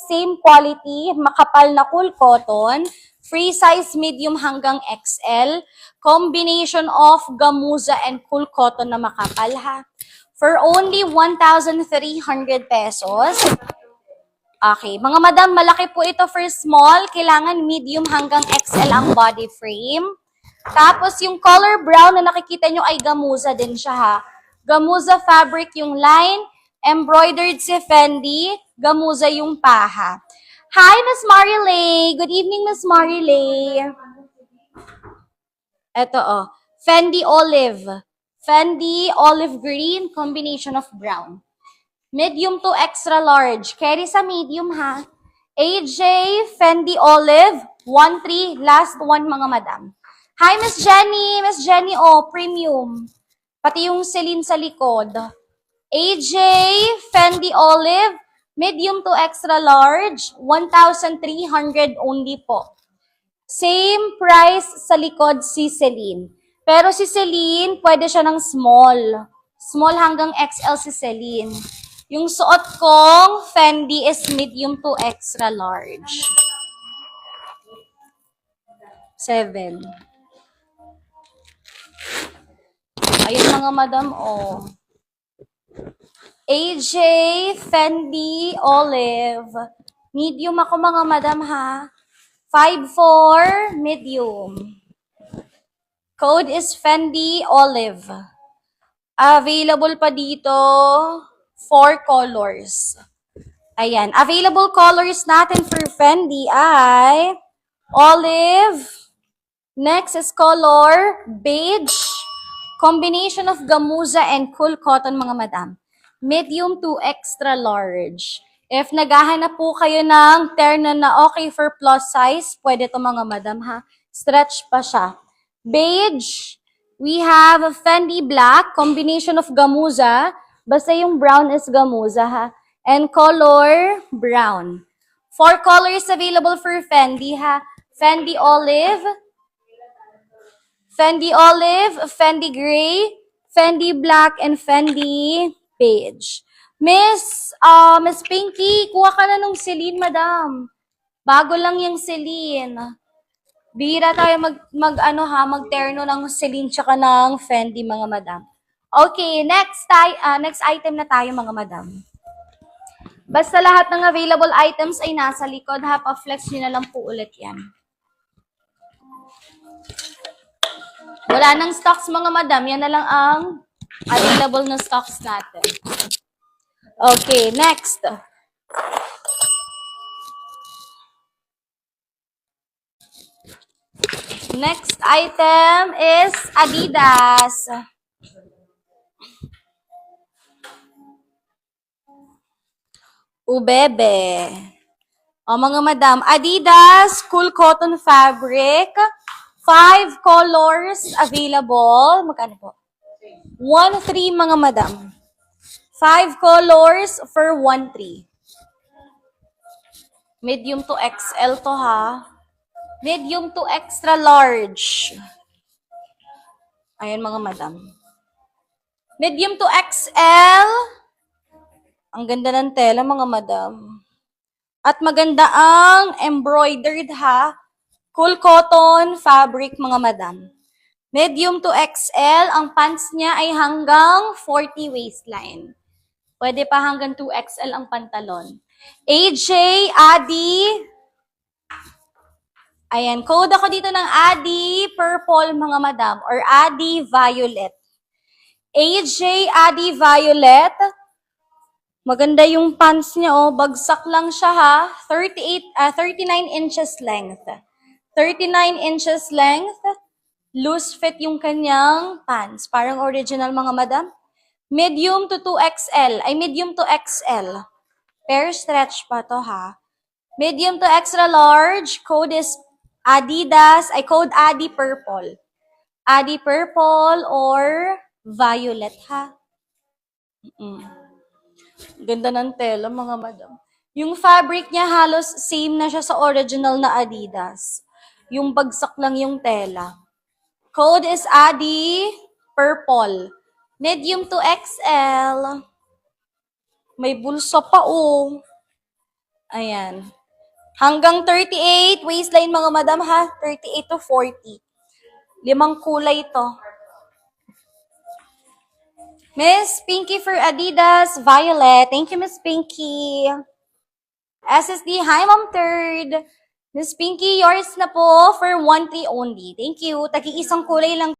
same quality, makapal na cool cotton, free size medium hanggang XL, combination of gamuza and cool cotton na makapal ha. For only 1,300 pesos. Okay, mga madam, malaki po ito for small. Kailangan medium hanggang XL ang body frame. Tapos yung color brown na nakikita nyo ay gamuza din siya ha. Gamuza fabric yung line, embroidered si Fendi, gamuza yung paha. Hi, Miss Marilay. Good evening, Miss Marilay. Ito Fendi olive. Fendi olive green, combination of brown. Medium to extra large. Carry sa medium ha. AJ, Fendi olive, 1-3, last one mga madam. Hi, Miss Jenny. Miss Jenny, premium. Pati yung Celine sa likod. AJ, Fendi olive, medium to extra large, 1,300 only po. Same price sa likod si Celine. Pero si Celine, pwede siya ng small. Small hanggang XL si Celine. Yung suot kong Fendi is medium to extra large. 7. Ayun mga madam, AJ, Fendi, olive. Medium ako mga madam ha. 5'4", medium. Code is Fendi, olive. Available pa dito 4 colors. Ayan. Available colors natin for Fendi ay olive. Next is color beige. Combination of gamuza and cool cotton mga madam. Medium to extra large. If naghahanap po kayo ng terno na okay for plus size, pwede to mga madam ha. Stretch pa siya. Beige. We have a Fendi black, combination of gamuza. Basta yung brown is gamuza ha. And color brown. 4 colors available for Fendi ha. Fendi olive, Fendi gray, Fendi black, and Fendi beige. Miss Pinky, kuha ka na nung Celine, madam. Bago lang yung Celine. Bihira tayo magterno ng Celine tsaka ng Fendi, mga madam. Okay, next item na tayo, mga madam. Basta lahat ng available items ay nasa likod, ha? Pa-flex nyo na lang po ulit yan. Wala nang stocks, mga madam. Yan na lang ang available na stocks natin. Okay, next. Next item is Adidas. Ubebe. Mga madam, Adidas, cool cotton fabric. 5 colors available. Magkano po? 1-3 mga madam. 5 colors for 1-3. Medium to XL to ha. Medium to extra large. Ayan mga madam. Medium to XL. Ang ganda ng tela mga madam. At maganda ang embroidered ha. Cool cotton fabric mga madam. Medium to XL. Ang pants niya ay hanggang 40 waistline. Pwede pa hanggang 2XL ang pantalon. AJ, Adi. Ayan, code ako dito ng Adi Purple mga madam or Adi Violet. AJ, Adi Violet. Maganda yung pants niya, bagsak lang siya ha. 39 inches length. 39 inches length. Loose fit yung kanyang pants. Parang original mga madam. Medium to 2XL. Ay, medium to XL. Pair stretch pa to ha. Medium to extra large. Code is Adidas. Ay, code Adi Purple. Adi Purple or Violet ha. Ganda ng tela, mga madam. Yung fabric niya halos same na siya sa original na Adidas. Yung bagsak lang yung tela. Code is Adi Purple. Medium to XL. May bulsa pa Ayan. Hanggang 38, waistline mga madam ha. 38 to 40. 5 kulay to. Miss Pinky for Adidas, Violet. Thank you, Miss Pinky. SSD, hi, Ma'am Third. Miss Pinky, yours na po for 1-3 only. Thank you. Tagi isang kulay lang